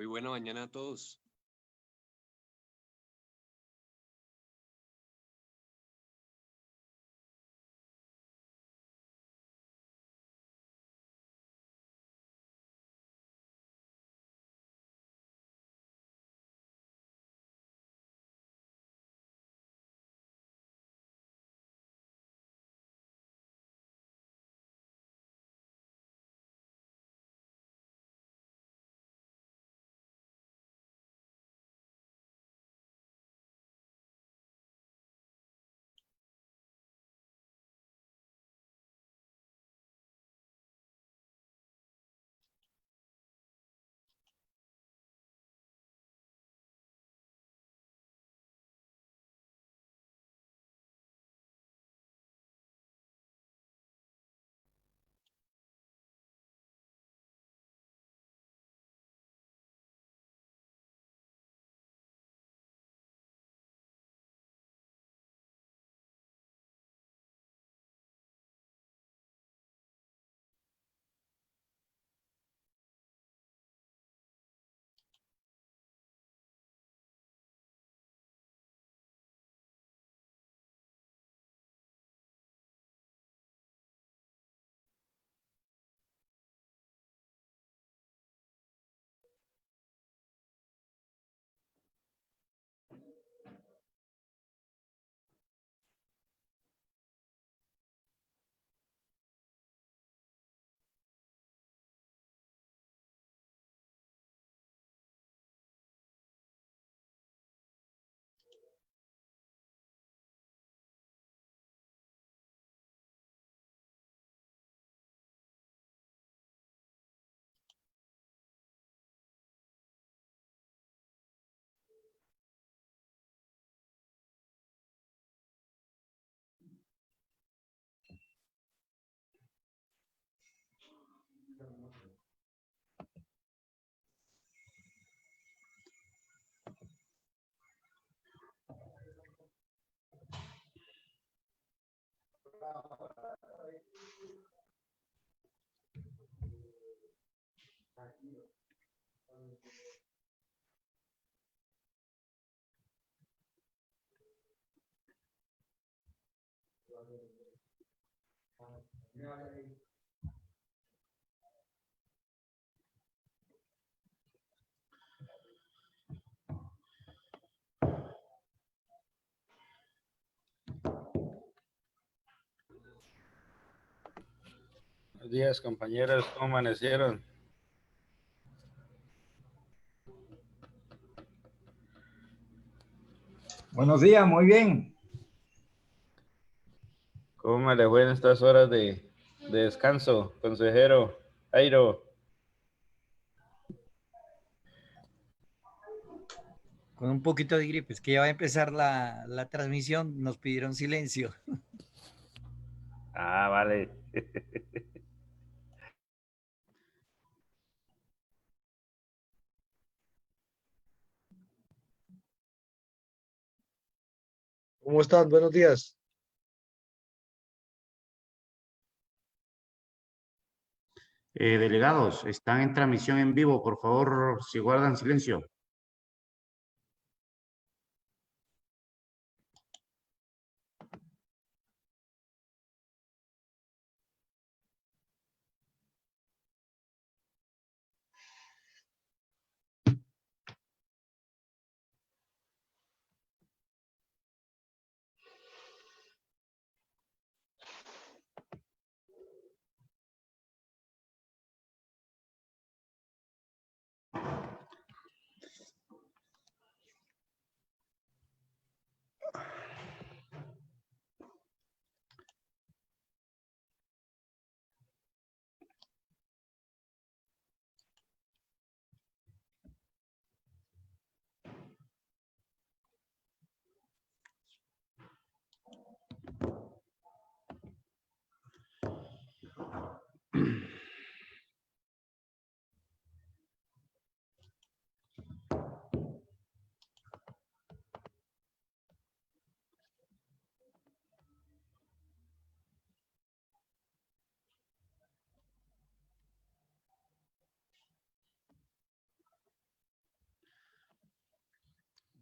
Muy buena mañana a todos. Buenos días, compañeros, ¿cómo amanecieron? Buenos días, muy bien. ¿Cómo me le fue en estas horas de descanso, consejero Jairo? Con un poquito de gripe, es que ya va a empezar la transmisión, nos pidieron silencio. Ah, vale. ¿Cómo están? Buenos días. Delegados, están en transmisión en vivo, por favor, si guardan silencio.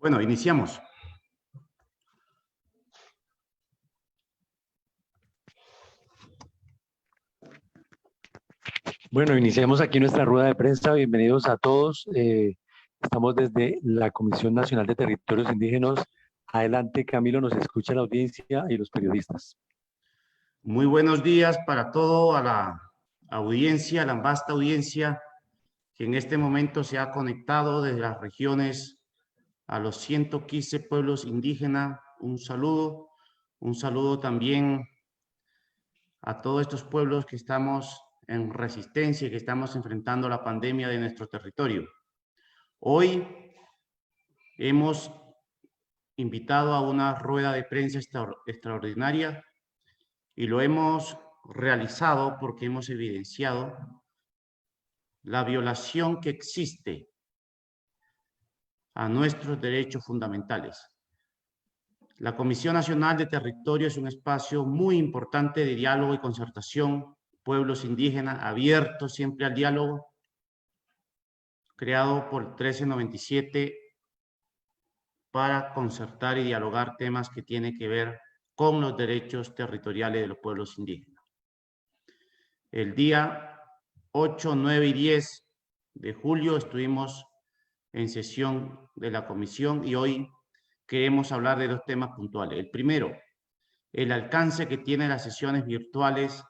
Bueno, iniciamos. Bueno, iniciamos aquí nuestra rueda de prensa. Bienvenidos a todos. Estamos desde la Comisión Nacional de Territorios Indígenas. Adelante, Camilo, nos escucha la audiencia y los periodistas. Muy buenos días para toda la audiencia, la vasta audiencia que en este momento se ha conectado desde las regiones a los 115 pueblos indígenas. Un saludo también a todos estos pueblos que estamos en resistencia y que estamos enfrentando la pandemia de nuestro territorio. Hoy hemos invitado a una rueda de prensa extraordinaria y lo hemos realizado porque hemos evidenciado la violación que existe a nuestros derechos fundamentales. La Comisión Nacional de Territorio es un espacio muy importante de diálogo y concertación, pueblos indígenas, abierto siempre al diálogo, creado por 1397 para concertar y dialogar temas que tienen que ver con los derechos territoriales de los pueblos indígenas. El día 8, 9 y 10 de julio estuvimos en sesión de la comisión y hoy queremos hablar de dos temas puntuales. El primero, el alcance que tienen las sesiones virtuales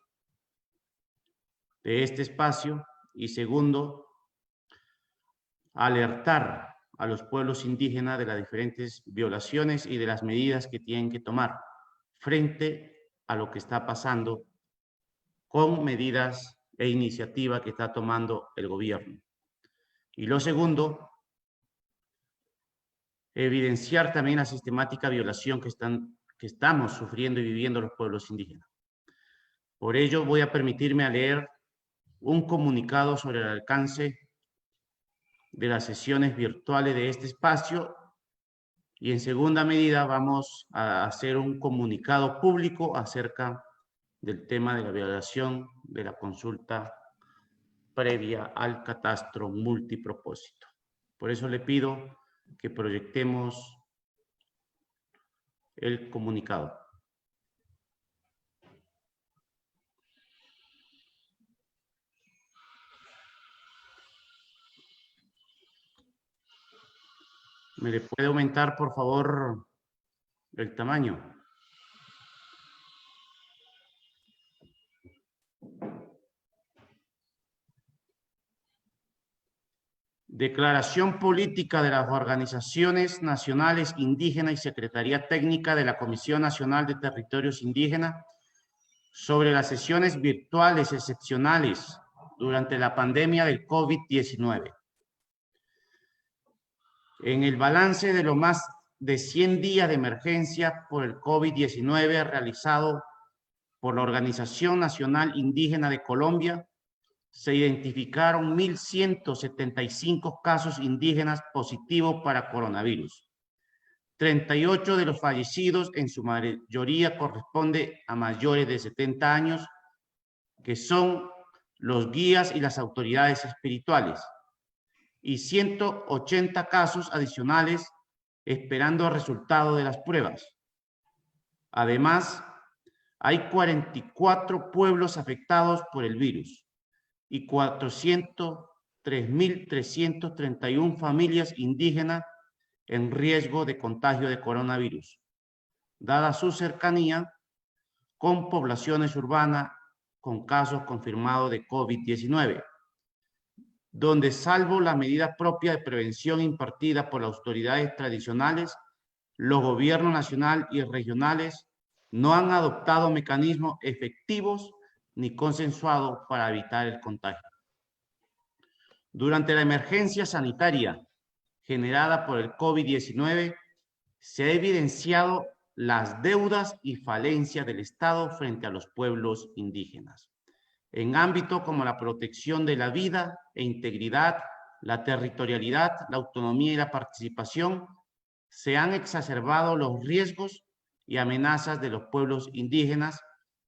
de este espacio y segundo, alertar a los pueblos indígenas de las diferentes violaciones y de las medidas que tienen que tomar frente a lo que está pasando con medidas e iniciativas que está tomando el gobierno. Y lo segundo, evidenciar también la sistemática violación que estamos sufriendo y viviendo los pueblos indígenas. Por ello, voy a permitirme a leer un comunicado sobre el alcance de las sesiones virtuales de este espacio y en segunda medida vamos a hacer un comunicado público acerca del tema de la violación de la consulta previa al catastro multipropósito. Por eso le pido que proyectemos el comunicado. ¿Me le puede aumentar, por favor, el tamaño? Declaración política de las organizaciones nacionales indígenas y Secretaría Técnica de la Comisión Nacional de Territorios Indígenas sobre las sesiones virtuales excepcionales durante la pandemia del COVID-19. En el balance de los más de 100 días de emergencia por el COVID-19 realizado por la Organización Nacional Indígena de Colombia, se identificaron 1.175 casos indígenas positivos para coronavirus. 38 de los fallecidos, en su mayoría corresponde a mayores de 70 años, que son los guías y las autoridades espirituales, y 180 casos adicionales esperando el resultado de las pruebas. Además, hay 44 pueblos afectados por el virus y 403.331 familias indígenas en riesgo de contagio de coronavirus, dada su cercanía con poblaciones urbanas con casos confirmados de COVID-19, donde salvo la medida propia de prevención impartida por las autoridades tradicionales, los gobiernos nacionales y regionales no han adoptado mecanismos efectivos ni consensuados para evitar el contagio. Durante la emergencia sanitaria generada por el COVID-19, se ha evidenciado las deudas y falencias del Estado frente a los pueblos indígenas, en ámbitos como la protección de la vida e integridad, la territorialidad, la autonomía y la participación. Se han exacerbado los riesgos y amenazas de los pueblos indígenas,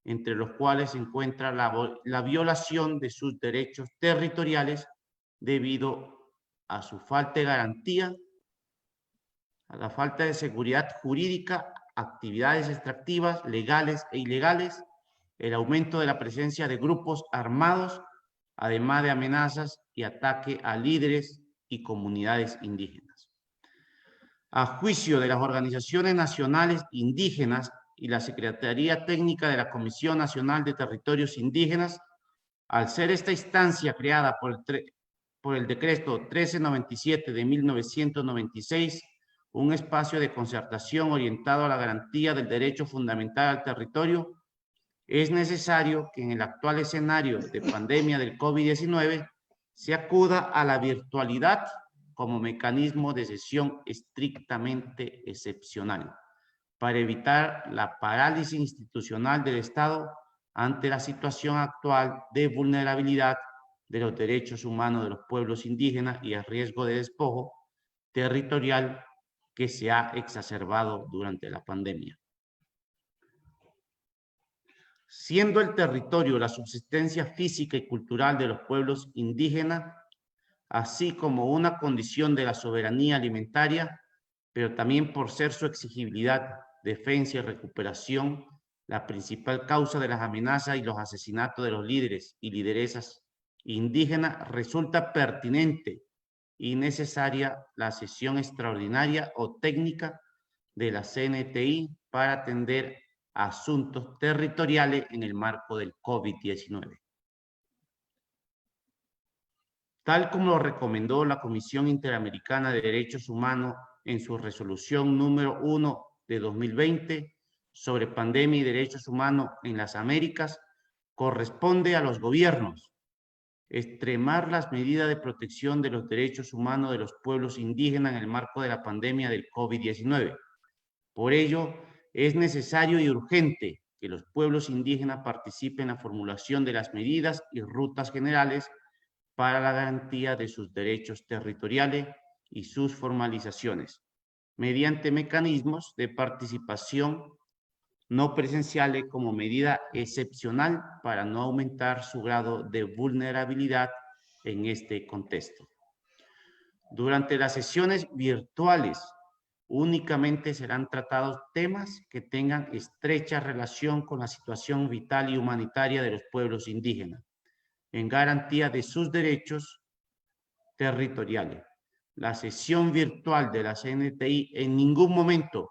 entre los cuales se encuentra la violación de sus derechos territoriales debido a su falta de garantía a la falta de seguridad jurídica, actividades extractivas, legales e ilegales, el aumento de la presencia de grupos armados, además de amenazas y ataque a líderes y comunidades indígenas. A juicio de las organizaciones nacionales indígenas y la Secretaría Técnica de la Comisión Nacional de Territorios Indígenas, al ser esta instancia creada por el decreto 1397 de 1996, un espacio de concertación orientado a la garantía del derecho fundamental al territorio, es necesario que en el actual escenario de pandemia del COVID-19 se acuda a la virtualidad como mecanismo de sesión estrictamente excepcional para evitar la parálisis institucional del Estado ante la situación actual de vulnerabilidad de los derechos humanos de los pueblos indígenas y el riesgo de despojo territorial que se ha exacerbado durante la pandemia. Siendo el territorio la subsistencia física y cultural de los pueblos indígenas, así como una condición de la soberanía alimentaria, pero también por ser su exigibilidad, defensa y recuperación, la principal causa de las amenazas y los asesinatos de los líderes y lideresas indígenas, resulta pertinente y necesaria la sesión extraordinaria o técnica de la CNTI para atender asuntos territoriales en el marco del COVID-19. Tal como lo recomendó la Comisión Interamericana de Derechos Humanos en su resolución número 1 de 2020 sobre pandemia y derechos humanos en las Américas, corresponde a los gobiernos extremar las medidas de protección de los derechos humanos de los pueblos indígenas en el marco de la pandemia del COVID-19. Por ello, es necesario y urgente que los pueblos indígenas participen en la formulación de las medidas y rutas generales para la garantía de sus derechos territoriales y sus formalizaciones, mediante mecanismos de participación no presenciales como medida excepcional para no aumentar su grado de vulnerabilidad en este contexto. Durante las sesiones virtuales, únicamente serán tratados temas que tengan estrecha relación con la situación vital y humanitaria de los pueblos indígenas, en garantía de sus derechos territoriales. La sesión virtual de la CNTI en ningún momento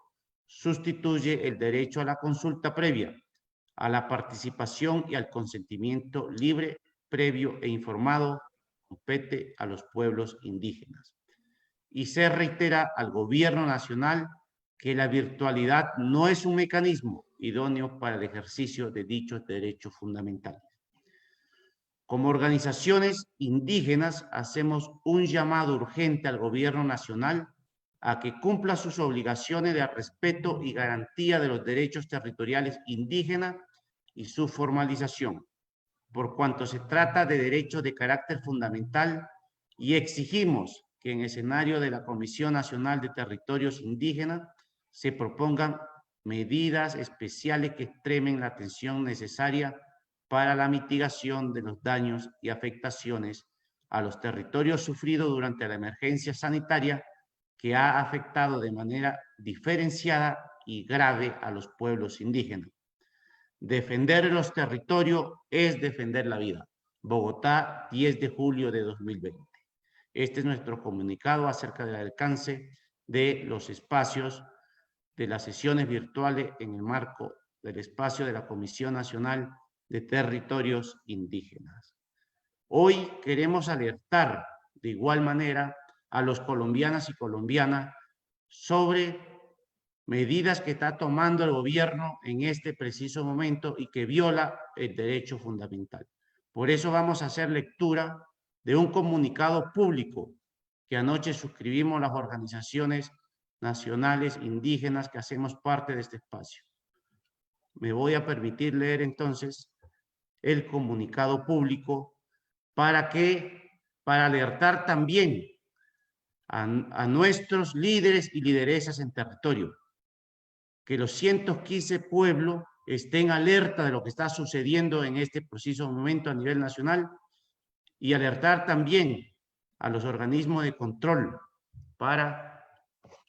sustituye el derecho a la consulta previa, a la participación y al consentimiento libre, previo e informado compete a los pueblos indígenas. Y se reitera al gobierno nacional que la virtualidad no es un mecanismo idóneo para el ejercicio de dichos derechos fundamentales. Como organizaciones indígenas, hacemos un llamado urgente al gobierno nacional a que cumpla sus obligaciones de respeto y garantía de los derechos territoriales indígenas y su formalización, por cuanto se trata de derechos de carácter fundamental, y exigimos que en escenario de la Comisión Nacional de Territorios Indígenas se propongan medidas especiales que extremen la atención necesaria para la mitigación de los daños y afectaciones a los territorios sufridos durante la emergencia sanitaria que ha afectado de manera diferenciada y grave a los pueblos indígenas. Defender los territorios es defender la vida. Bogotá, 10 de julio de 2020. Este es nuestro comunicado acerca del alcance de los espacios de las sesiones virtuales en el marco del espacio de la Comisión Nacional de Territorios Indígenas. Hoy queremos alertar de igual manera a los colombianas y colombianas sobre medidas que está tomando el gobierno en este preciso momento y que viola el derecho fundamental. Por eso vamos a hacer lectura de un comunicado público que anoche suscribimos las organizaciones nacionales indígenas que hacemos parte de este espacio. Me voy a permitir leer entonces el comunicado público para alertar también a nuestros líderes y lideresas en territorio, que los 115 pueblos estén alerta de lo que está sucediendo en este preciso momento a nivel nacional, y alertar también a los organismos de control para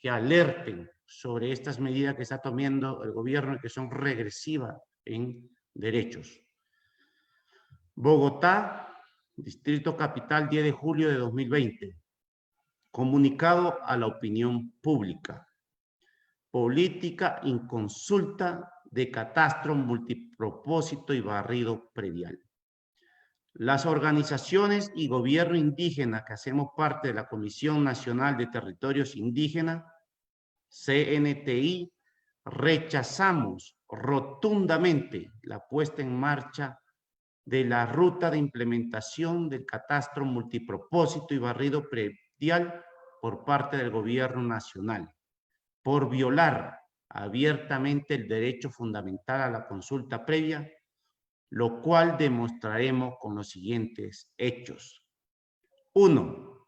que alerten sobre estas medidas que está tomando el gobierno y que son regresivas en derechos. Bogotá, Distrito Capital, 10 de julio de 2020. Comunicado a la opinión pública. Política inconsulta de catastro multipropósito y barrido predial. Las organizaciones y gobierno indígena que hacemos parte de la Comisión Nacional de Territorios Indígenas, CNTI, rechazamos rotundamente la puesta en marcha de la ruta de implementación del catastro multipropósito y barrido predial por parte del gobierno nacional, por violar abiertamente el derecho fundamental a la consulta previa, lo cual demostraremos con los siguientes hechos. 1.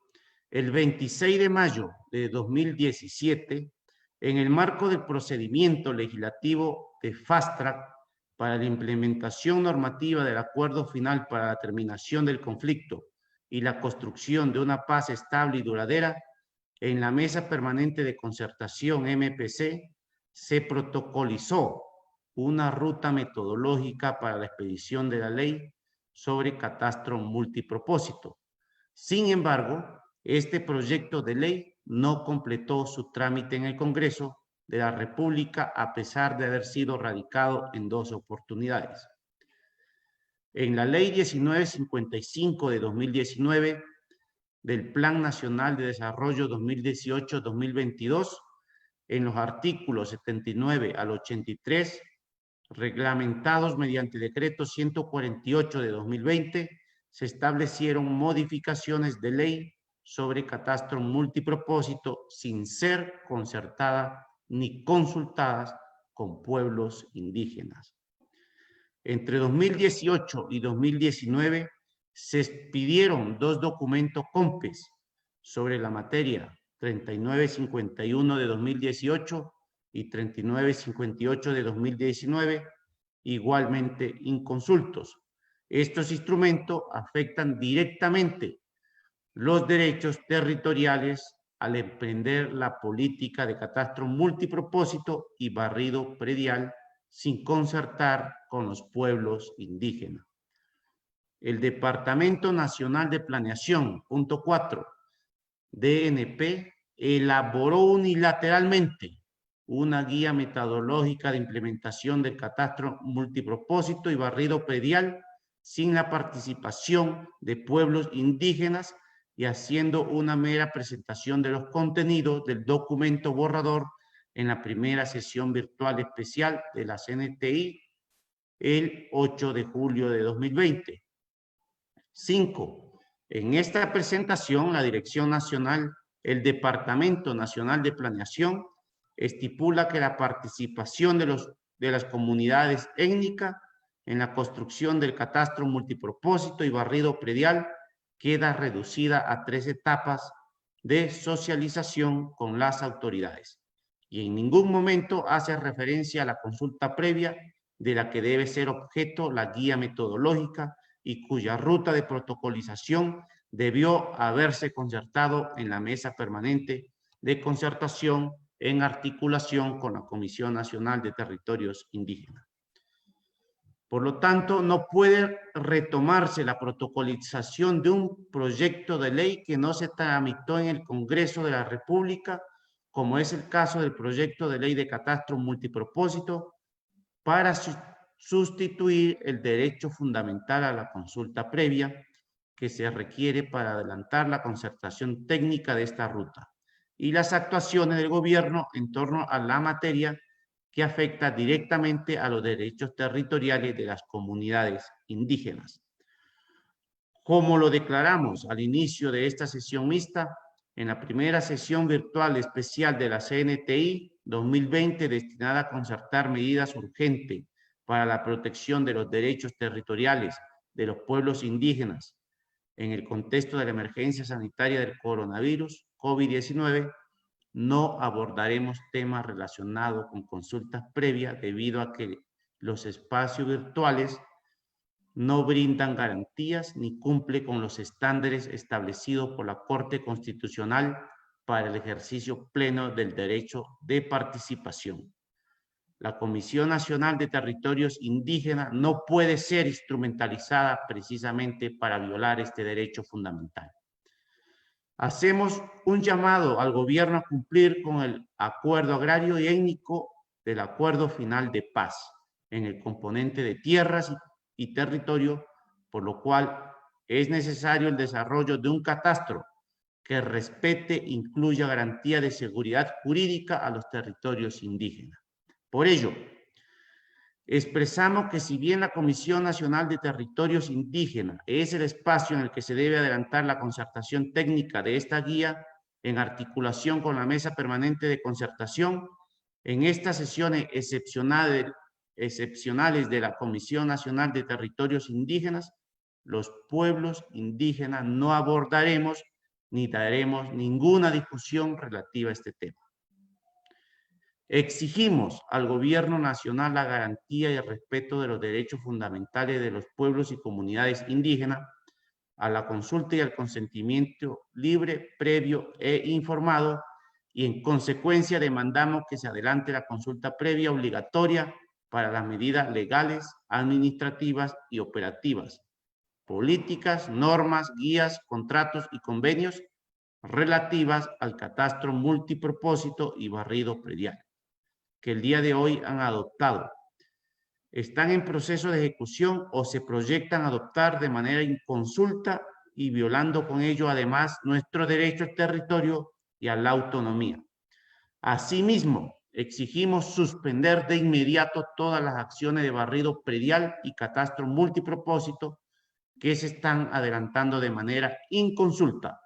El 26 de mayo de 2017, en el marco del procedimiento legislativo de Fast Track para la implementación normativa del acuerdo final para la terminación del conflicto y la construcción de una paz estable y duradera, en la Mesa Permanente de Concertación MPC se protocolizó una ruta metodológica para la expedición de la ley sobre catastro multipropósito. Sin embargo, este proyecto de ley no completó su trámite en el Congreso de la República a pesar de haber sido radicado en 2 oportunidades. En la Ley 1955 de 2019 del Plan Nacional de Desarrollo 2018-2022, en los artículos 79 al 83, reglamentados mediante decreto 148 de 2020, se establecieron modificaciones de ley sobre catastro multipropósito sin ser concertada ni consultadas con pueblos indígenas. Entre 2018 y 2019 se expidieron 2 documentos COMPES sobre la materia, 3951 de 2018 y 3958 de 2019, igualmente inconsultos. Estos instrumentos afectan directamente los derechos territoriales al emprender la política de catastro multipropósito y barrido predial sin concertar con los pueblos indígenas. El Departamento Nacional de Planeación, punto 4, DNP, elaboró unilateralmente una guía metodológica de implementación del catastro multipropósito y barrido predial sin la participación de pueblos indígenas y haciendo una mera presentación de los contenidos del documento borrador en la primera sesión virtual especial de la CNTI el 8 de julio de 2020. 5. En esta presentación, la Dirección Nacional, el Departamento Nacional de Planeación, estipula que la participación de las comunidades étnicas en la construcción del catastro multipropósito y barrido predial queda reducida a 3 etapas de socialización con las autoridades y en ningún momento hace referencia a la consulta previa de la que debe ser objeto la guía metodológica y cuya ruta de protocolización debió haberse concertado en la Mesa Permanente de Concertación en articulación con la Comisión Nacional de Territorios Indígenas. Por lo tanto, no puede retomarse la protocolización de un proyecto de ley que no se tramitó en el Congreso de la República, como es el caso del proyecto de ley de catastro multipropósito, para sustituir el derecho fundamental a la consulta previa que se requiere para adelantar la concertación técnica de esta ruta y las actuaciones del gobierno en torno a la materia que afecta directamente a los derechos territoriales de las comunidades indígenas. Como lo declaramos al inicio de esta sesión mixta, en la primera sesión virtual especial de la CNTI 2020 destinada a concertar medidas urgentes para la protección de los derechos territoriales de los pueblos indígenas en el contexto de la emergencia sanitaria del coronavirus COVID-19, no abordaremos temas relacionados con consultas previas debido a que los espacios virtuales no brindan garantías ni cumplen con los estándares establecidos por la Corte Constitucional para el ejercicio pleno del derecho de participación. La Comisión Nacional de Territorios Indígenas no puede ser instrumentalizada precisamente para violar este derecho fundamental. Hacemos un llamado al gobierno a cumplir con el acuerdo agrario y étnico del Acuerdo Final de Paz en el componente de tierras y territorio, por lo cual es necesario el desarrollo de un catastro que respete e incluya garantía de seguridad jurídica a los territorios indígenas. Por ello, expresamos que si bien la Comisión Nacional de Territorios Indígenas es el espacio en el que se debe adelantar la concertación técnica de esta guía, en articulación con la Mesa Permanente de Concertación, en estas sesiones excepcionales de la Comisión Nacional de Territorios Indígenas, los pueblos indígenas no abordaremos ni daremos ninguna discusión relativa a este tema. Exigimos al Gobierno Nacional la garantía y el respeto de los derechos fundamentales de los pueblos y comunidades indígenas, a la consulta y al consentimiento libre, previo e informado, y en consecuencia demandamos que se adelante la consulta previa obligatoria para las medidas legales, administrativas y operativas, políticas, normas, guías, contratos y convenios relativas al catastro multipropósito y barrido predial, que el día de hoy han adoptado, están en proceso de ejecución o se proyectan adoptar de manera inconsulta y violando con ello además nuestro derecho al territorio y a la autonomía. Asimismo, exigimos suspender de inmediato todas las acciones de barrido predial y catastro multipropósito que se están adelantando de manera inconsulta.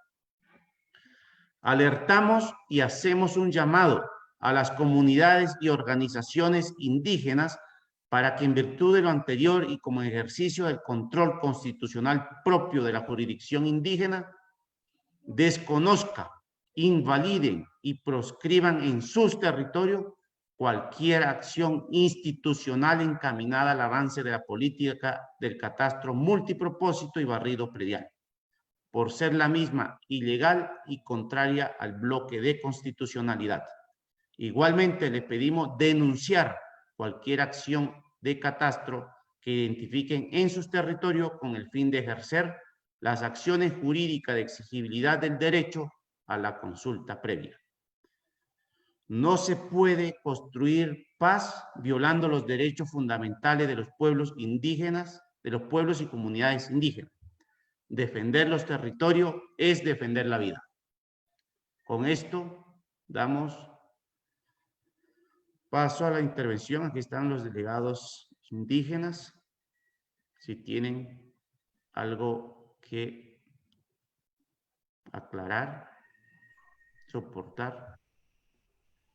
Alertamos y hacemos un llamado a las comunidades y organizaciones indígenas para que en virtud de lo anterior y como ejercicio del control constitucional propio de la jurisdicción indígena, desconozcan, invaliden y proscriban en sus territorios cualquier acción institucional encaminada al avance de la política del catastro multipropósito y barrido predial, por ser la misma ilegal y contraria al bloque de constitucionalidad. Igualmente, le pedimos denunciar cualquier acción de catastro que identifiquen en sus territorios con el fin de ejercer las acciones jurídicas de exigibilidad del derecho a la consulta previa. No se puede construir paz violando los derechos fundamentales de los pueblos indígenas, de los pueblos y comunidades indígenas. Defender los territorios es defender la vida. Con esto damos paso a la intervención. Aquí están los delegados indígenas. Si tienen algo que aclarar, soportar.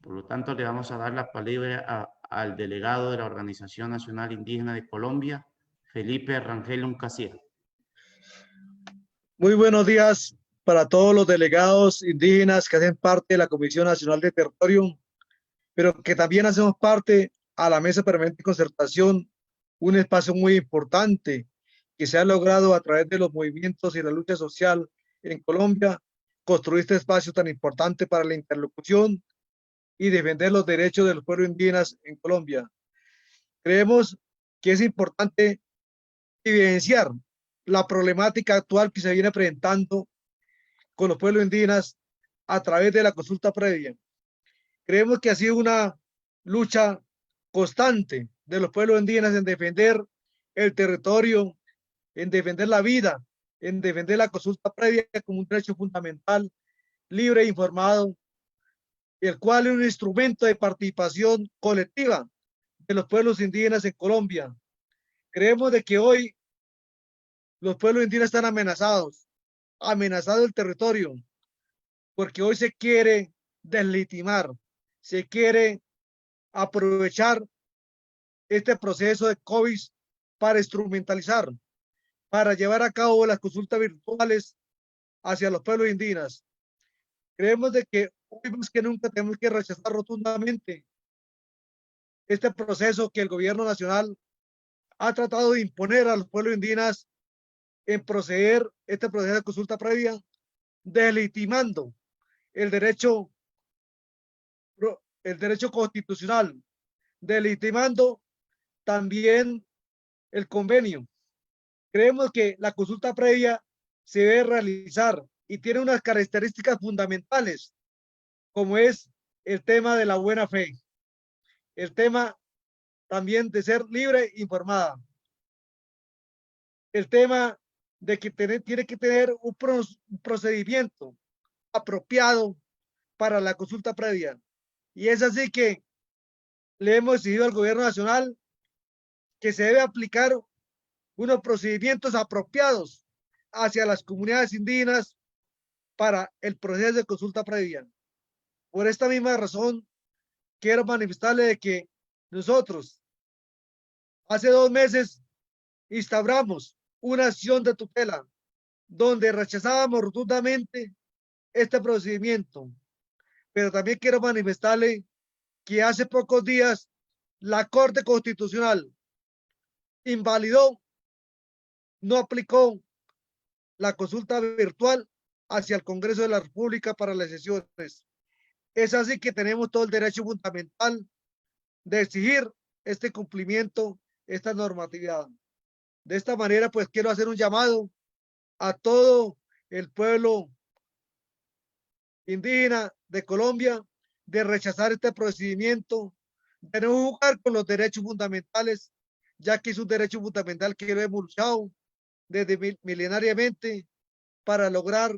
Por lo tanto, le vamos a dar la palabra al delegado de la Organización Nacional Indígena de Colombia, Felipe Rangel Uncasier. Muy buenos días para todos los delegados indígenas que hacen parte de la Comisión Nacional de Territorio, pero que también hacemos parte a la Mesa Permanente de Concertación, un espacio muy importante que se ha logrado a través de los movimientos y la lucha social en Colombia, construir este espacio tan importante para la interlocución y defender los derechos de los pueblos indígenas en Colombia. Creemos que es importante evidenciar la problemática actual que se viene presentando con los pueblos indígenas a través de la consulta previa. Creemos que ha sido una lucha constante de los pueblos indígenas en defender el territorio, en defender la vida, en defender la consulta previa como un derecho fundamental, libre e informado, el cual es un instrumento de participación colectiva de los pueblos indígenas en Colombia. Creemos de que hoy los pueblos indígenas están amenazados el territorio, porque hoy se quiere deslegitimar, se quiere aprovechar este proceso de COVID para instrumentalizar, para llevar a cabo las consultas virtuales hacia los pueblos indígenas. Creemos de que hoy más que nunca tenemos que rechazar rotundamente este proceso que el gobierno nacional ha tratado de imponer a los pueblos indígenas en proceder este proceso de consulta previa, deslegitimando el derecho, el derecho constitucional, delegitimando también el convenio. Creemos que la consulta previa se debe realizar y tiene unas características fundamentales, como es el tema de la buena fe, el tema también de ser libre e informada, el tema de que tiene que tener un procedimiento apropiado para la consulta previa. Y es así que le hemos exigido al gobierno nacional que se debe aplicar unos procedimientos apropiados hacia las comunidades indígenas para el proceso de consulta previa. Por esta misma razón, quiero manifestarle de que nosotros hace 2 meses instauramos una acción de tutela donde rechazábamos rotundamente este procedimiento. Pero también quiero manifestarle que hace pocos días la Corte Constitucional invalidó, no aplicó la consulta virtual hacia el Congreso de la República para las sesiones. Es así que tenemos todo el derecho fundamental de exigir este cumplimiento, esta normatividad. De esta manera, pues quiero hacer un llamado a todo el pueblo indígena de Colombia de rechazar este procedimiento, de no jugar con los derechos fundamentales, ya que es un derecho fundamental que lo hemos luchado desde milenariamente para lograr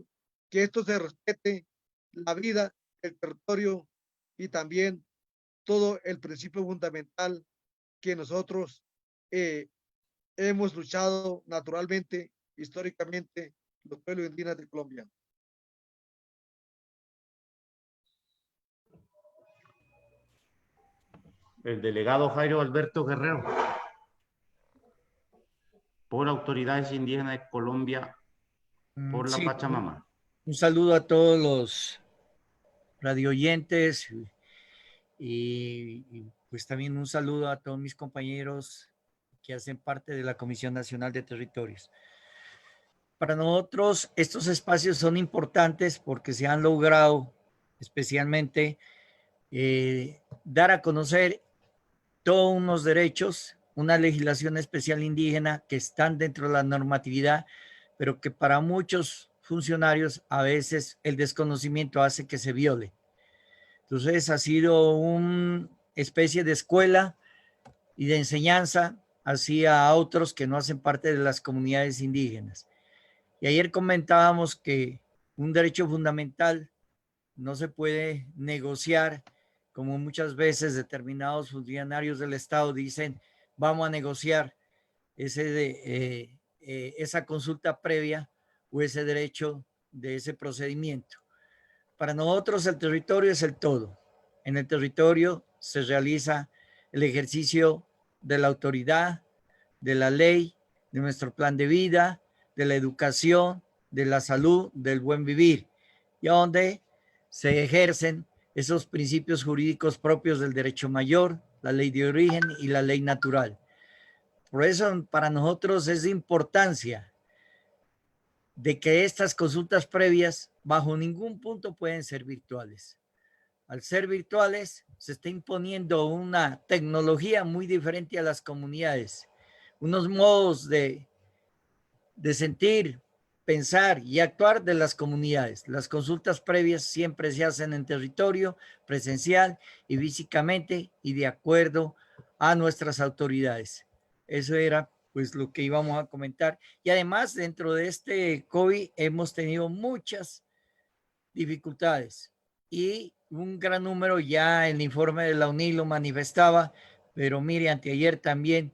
que esto se respete la vida, el territorio y también todo el principio fundamental que nosotros hemos luchado naturalmente, históricamente, los pueblos indígenas de Colombia. El delegado Jairo Alberto Guerrero, por autoridades indígenas de Colombia, por la Sí, Pachamama. un saludo a todos los radioyentes y pues también un saludo a todos mis compañeros que hacen parte de la Comisión Nacional de Territorios. Para nosotros estos espacios son importantes porque se han logrado especialmente dar a conocer todos unos derechos, una legislación especial indígena que están dentro de la normatividad, pero que para muchos funcionarios a veces el desconocimiento hace que se viole. Entonces ha sido una especie de escuela y de enseñanza hacia otros que no hacen parte de las comunidades indígenas. Y ayer comentábamos que un derecho fundamental no se puede negociar, como muchas veces determinados funcionarios del Estado dicen, vamos a negociar esa consulta previa o ese derecho de ese procedimiento. Para nosotros el territorio es el todo. En el territorio se realiza el ejercicio de la autoridad, de la ley, de nuestro plan de vida, de la educación, de la salud, del buen vivir, y donde se ejercen esos principios jurídicos propios del derecho mayor, la ley de origen y la ley natural. Por eso para nosotros es de importancia de que estas consultas previas bajo ningún punto pueden ser virtuales. Al ser virtuales se está imponiendo una tecnología muy diferente a las comunidades, unos modos de sentir, pensar y actuar de las comunidades. Las consultas previas siempre se hacen en territorio, presencial y físicamente y de acuerdo a nuestras autoridades. Eso era pues lo que íbamos a comentar. Y además dentro de este COVID hemos tenido muchas dificultades y un gran número, ya el informe de la UNI lo manifestaba, pero mire, anteayer también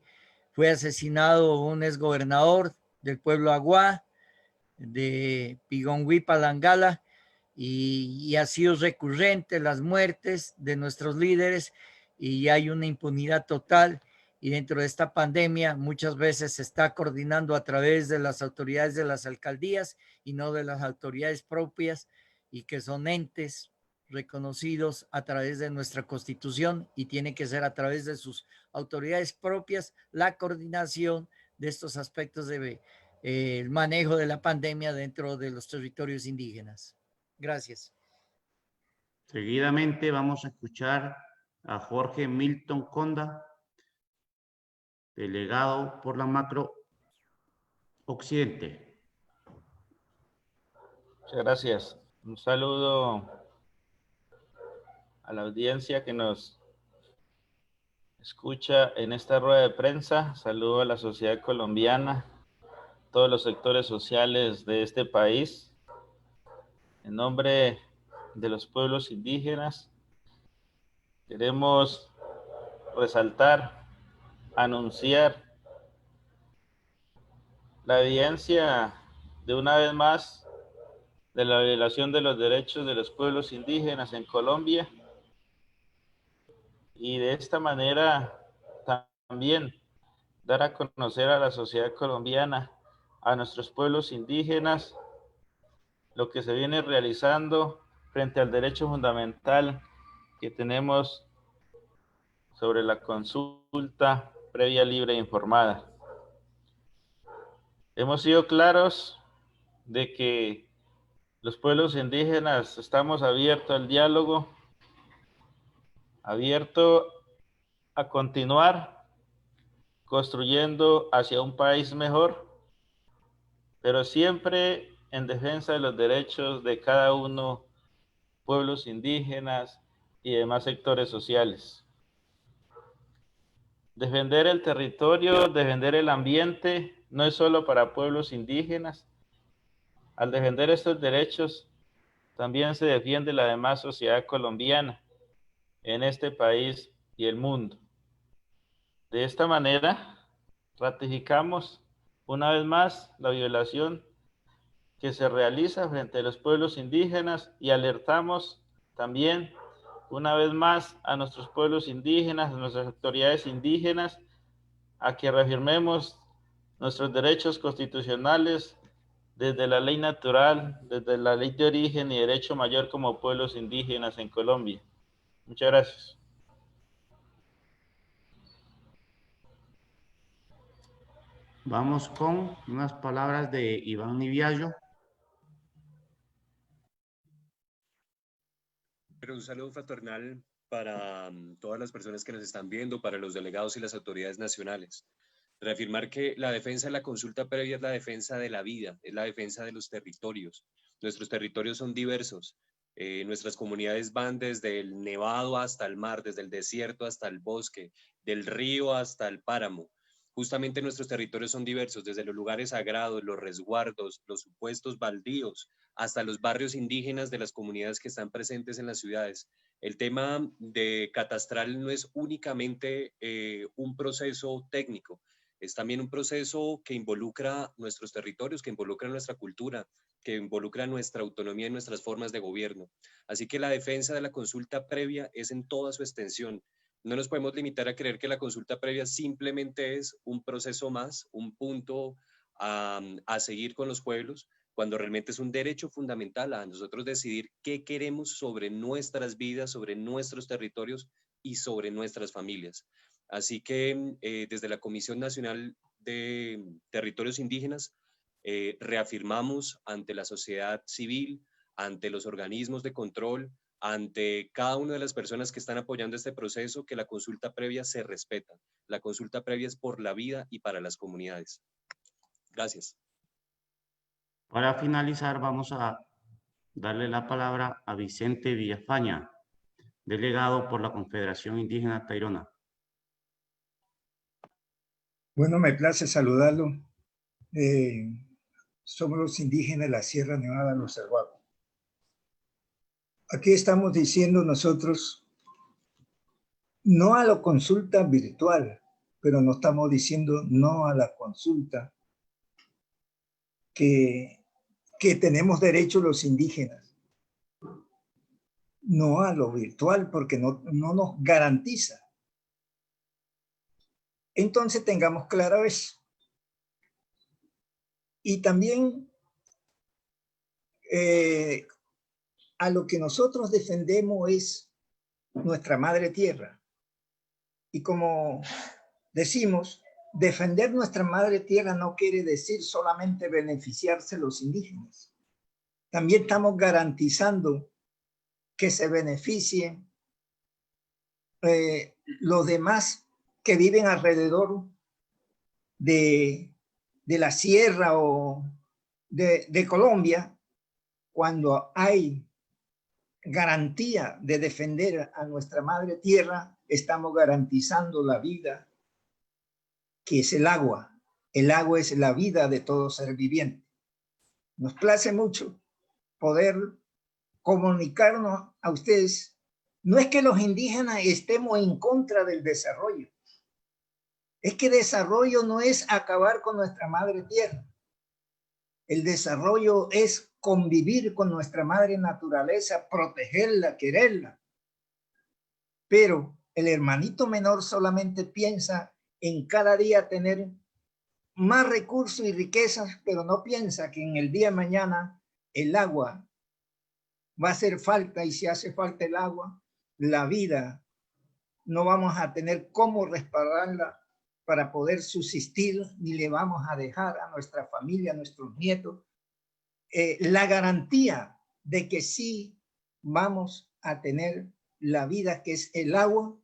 fue asesinado un exgobernador del pueblo Aguá, de Pigongui, Palangala, y ha sido recurrente las muertes de nuestros líderes y hay una impunidad total. Y dentro de esta pandemia muchas veces se está coordinando a través de las autoridades de las alcaldías y no de las autoridades propias, y que son entes reconocidos a través de nuestra Constitución, y tiene que ser a través de sus autoridades propias la coordinación de estos aspectos de el manejo de la pandemia dentro de los territorios indígenas. Gracias. Seguidamente vamos a escuchar a Jorge Milton Conda, delegado por la Macro Occidente. Muchas gracias. Un saludo a la audiencia que nos escucha en esta rueda de prensa. Saludo a la sociedad colombiana, todos los sectores sociales de este país. En nombre de los pueblos indígenas, queremos resaltar, anunciar la evidencia de una vez más de la violación de los derechos de los pueblos indígenas en Colombia, y de esta manera también dar a conocer a la sociedad colombiana, a nuestros pueblos indígenas, lo que se viene realizando frente al derecho fundamental que tenemos sobre la consulta previa, libre e informada. Hemos sido claros de que los pueblos indígenas estamos abiertos al diálogo, abiertos a continuar construyendo hacia un país mejor, pero siempre en defensa de los derechos de cada uno, pueblos indígenas y demás sectores sociales. Defender el territorio, defender el ambiente, no es solo para pueblos indígenas. Al defender estos derechos, también se defiende la demás sociedad colombiana en este país y el mundo. De esta manera, ratificamos una vez más la violación que se realiza frente a los pueblos indígenas y alertamos también una vez más a nuestros pueblos indígenas, a nuestras autoridades indígenas, a que reafirmemos nuestros derechos constitucionales desde la ley natural, desde la ley de origen y derecho mayor como pueblos indígenas en Colombia. Muchas gracias. Vamos con unas palabras de Iván Niviallo. Pero un saludo fraternal para todas las personas que nos están viendo, para los delegados y las autoridades nacionales. Reafirmar que la defensa de la consulta previa es la defensa de la vida, es la defensa de los territorios. Nuestros territorios son diversos. Nuestras comunidades van desde el nevado hasta el mar, desde el desierto hasta el bosque, del río hasta el páramo. Justamente nuestros territorios son diversos, desde los lugares sagrados, los resguardos, los supuestos baldíos, hasta los barrios indígenas de las comunidades que están presentes en las ciudades. El tema de catastral no es únicamente un proceso técnico, es también un proceso que involucra nuestros territorios, que involucra nuestra cultura, que involucra nuestra autonomía y nuestras formas de gobierno. Así que la defensa de la consulta previa es en toda su extensión. No nos podemos limitar a creer que la consulta previa simplemente es un proceso más, un punto a seguir con los pueblos, cuando realmente es un derecho fundamental a nosotros decidir qué queremos sobre nuestras vidas, sobre nuestros territorios y sobre nuestras familias. Así que desde la Comisión Nacional de Territorios Indígenas reafirmamos ante la sociedad civil, ante los organismos de control, ante cada una de las personas que están apoyando este proceso, que la consulta previa se respeta. La consulta previa es por la vida y para las comunidades. Gracias. Para finalizar, vamos a darle la palabra a Vicente Villafaña, delegado por la Confederación Indígena Tairona. Bueno, me place saludarlo. Somos los indígenas de la Sierra Nevada de los Cervados. Aquí estamos diciendo nosotros no a la consulta virtual, pero no estamos diciendo no a la consulta que tenemos derecho los indígenas. No a lo virtual, porque no nos garantiza. Entonces tengamos claro eso. Y también a lo que nosotros defendemos es nuestra madre tierra. Y como decimos, defender nuestra madre tierra no quiere decir solamente beneficiarse los indígenas. También estamos garantizando que se beneficien los demás que viven alrededor de la sierra o de Colombia, cuando hay garantía de defender a nuestra madre tierra, estamos garantizando la vida, que es el agua. El agua es la vida de todo ser viviente. Nos place mucho poder comunicarnos a ustedes. No es que los indígenas estemos en contra del desarrollo. Es que desarrollo no es acabar con nuestra madre tierra. El desarrollo es convivir con nuestra madre naturaleza, protegerla, quererla. Pero el hermanito menor solamente piensa en cada día tener más recursos y riquezas, pero no piensa que en el día de mañana el agua va a hacer falta, y si hace falta el agua, la vida no vamos a tener cómo respaldarla para poder subsistir, ni le vamos a dejar a nuestra familia, a nuestros nietos, la garantía de que sí vamos a tener la vida que es el agua.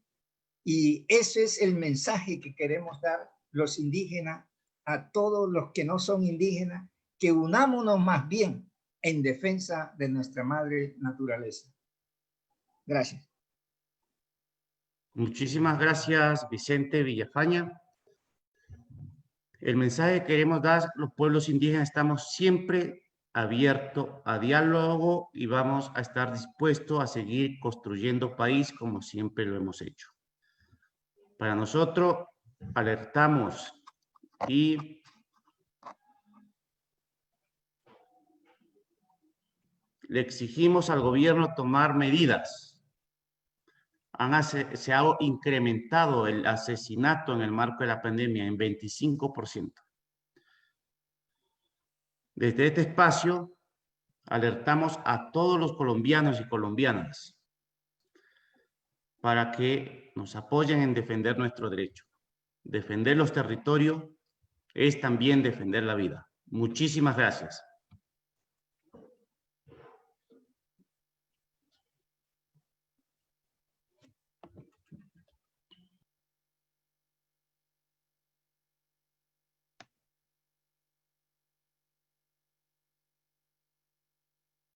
Y ese es el mensaje que queremos dar los indígenas a todos los que no son indígenas, que unámonos más bien en defensa de nuestra madre naturaleza. Gracias. Muchísimas gracias, Vicente Villafaña. El mensaje que queremos dar, los pueblos indígenas estamos siempre abiertos a diálogo y vamos a estar dispuestos a seguir construyendo país como siempre lo hemos hecho. Para nosotros, alertamos y le exigimos al gobierno tomar medidas. Se ha incrementado el asesinato en el marco de la pandemia en 25%. Desde este espacio, alertamos a todos los colombianos y colombianas para que nos apoyen en defender nuestro derecho. Defender los territorios es también defender la vida. Muchísimas gracias.